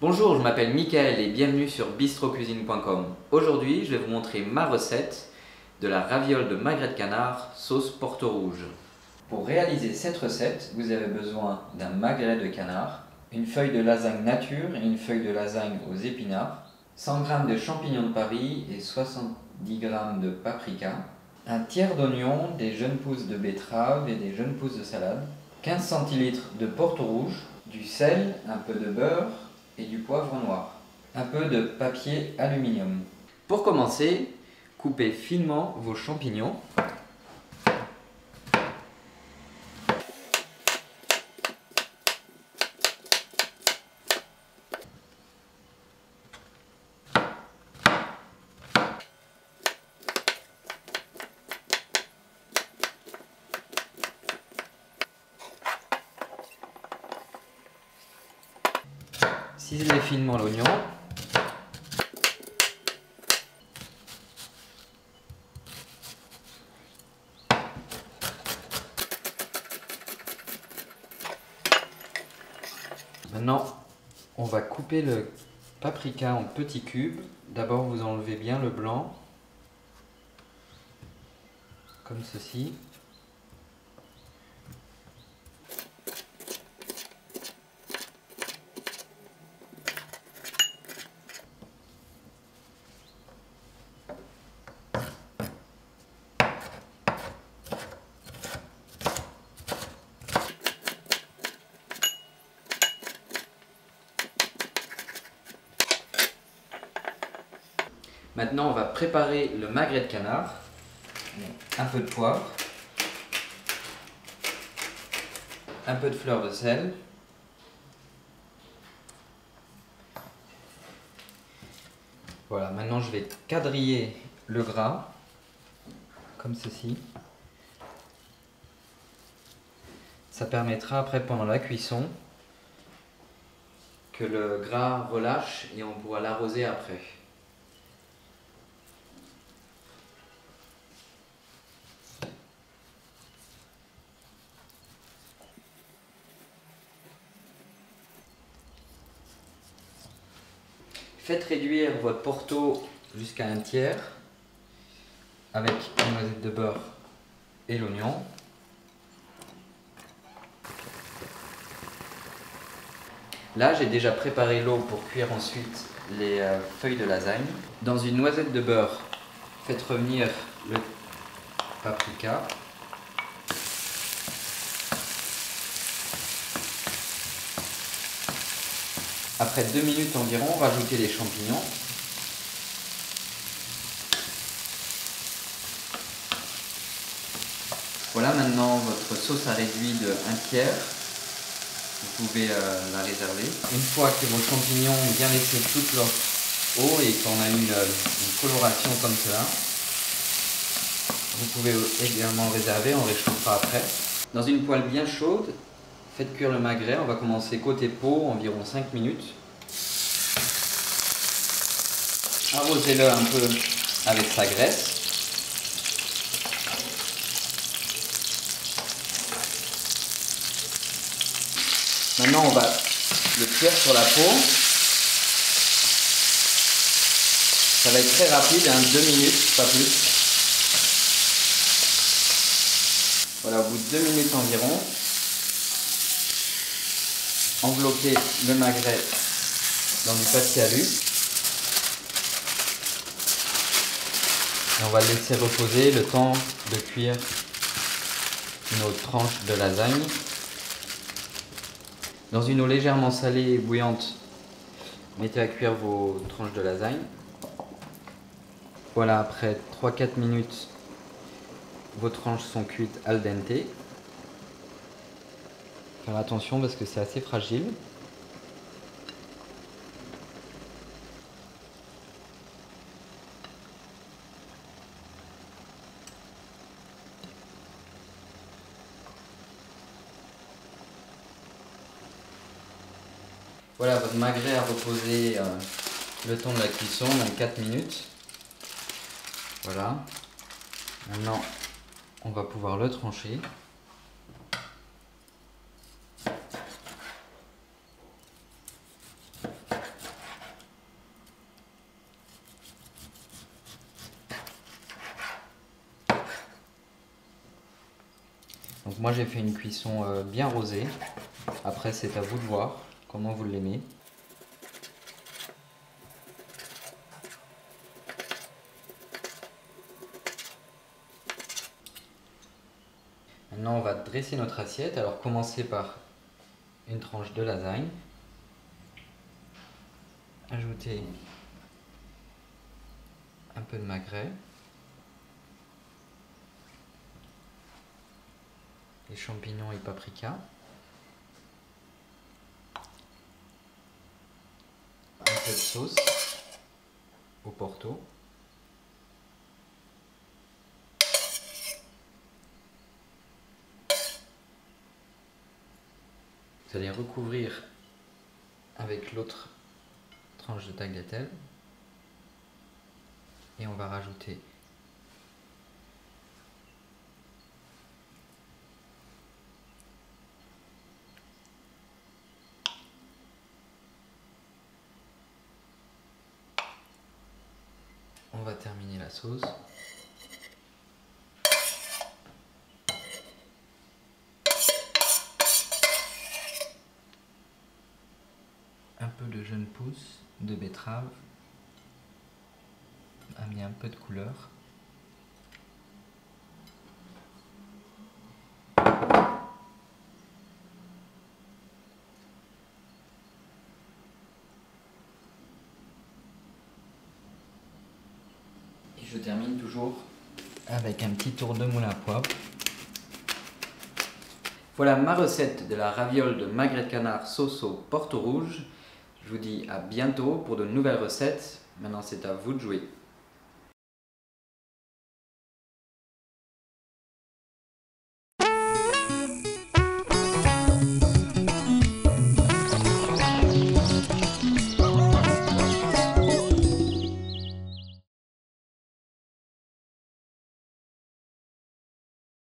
Bonjour, je m'appelle Mickaël et bienvenue sur bistrocuisine.com. Aujourd'hui, je vais vous montrer ma recette de la raviole de magret de canard sauce porto rouge. Pour réaliser cette recette, vous avez besoin d'un magret de canard, une feuille de lasagne nature et une feuille de lasagne aux épinards, 100 g de champignons de Paris et 70 g de paprika, un tiers d'oignon, des jeunes pousses de betterave et des jeunes pousses de salade, 15 centilitres de porto rouge, du sel, un peu de beurre et du poivre noir, un peu de papier aluminium. Pour commencer, coupez finement vos champignons. Ciselez finement l'oignon. Maintenant, on va couper le paprika en petits cubes. D'abord, vous enlevez bien le blanc, comme ceci. Maintenant, on va préparer le magret de canard. Un peu de poivre, un peu de fleur de sel, voilà. Maintenant, je vais quadriller le gras comme ceci. Ça permettra après, pendant la cuisson, que le gras relâche et on pourra l'arroser après. Faites réduire votre porto jusqu'à un tiers avec une noisette de beurre et l'oignon. Là, j'ai déjà préparé l'eau pour cuire ensuite les feuilles de lasagne. Dans une noisette de beurre, faites revenir le paprika. Après 2 minutes environ, rajoutez les champignons. Voilà, maintenant votre sauce a réduit de 1/3. Vous pouvez la réserver. Une fois que vos champignons ont bien laissé toute leur eau et qu'on a eu une coloration comme cela, vous pouvez également réserver, on réchauffera après. Dans une poêle bien chaude, faites cuire le magret. On va commencer côté peau, environ 5 minutes. Arrosez-le un peu avec sa graisse. Maintenant, on va le cuire sur la peau. Ça va être très rapide, 2 minutes, pas plus. Voilà, au bout de 2 minutes environ, enveloppez le magret dans du papier alu. Et on va le laisser reposer le temps de cuire nos tranches de lasagne. Dans une eau légèrement salée et bouillante, mettez à cuire vos tranches de lasagne. Voilà, après 3-4 minutes, vos tranches sont cuites al dente. Faire attention parce que c'est assez fragile. Voilà, votre magret a reposé le temps de la cuisson, donc 4 minutes. Voilà. Maintenant, on va pouvoir le trancher. Donc moi j'ai fait une cuisson bien rosée. Après c'est à vous de voir comment vous l'aimez. Maintenant on va dresser notre assiette. Alors commencez par une tranche de lasagne. Ajoutez un peu de magret. Les champignons et paprika. Un peu de sauce au Porto. Vous allez recouvrir avec l'autre tranche de tagliatelle et on va rajouter on va terminer la sauce. Un peu de jeunes pousses de betterave, a mis un peu de couleur. Et je termine toujours avec un petit tour de moule à poivre. Voilà ma recette de la raviole de magret de canard sauce au Porto rouge. Je vous dis à bientôt pour de nouvelles recettes. Maintenant c'est à vous de jouer.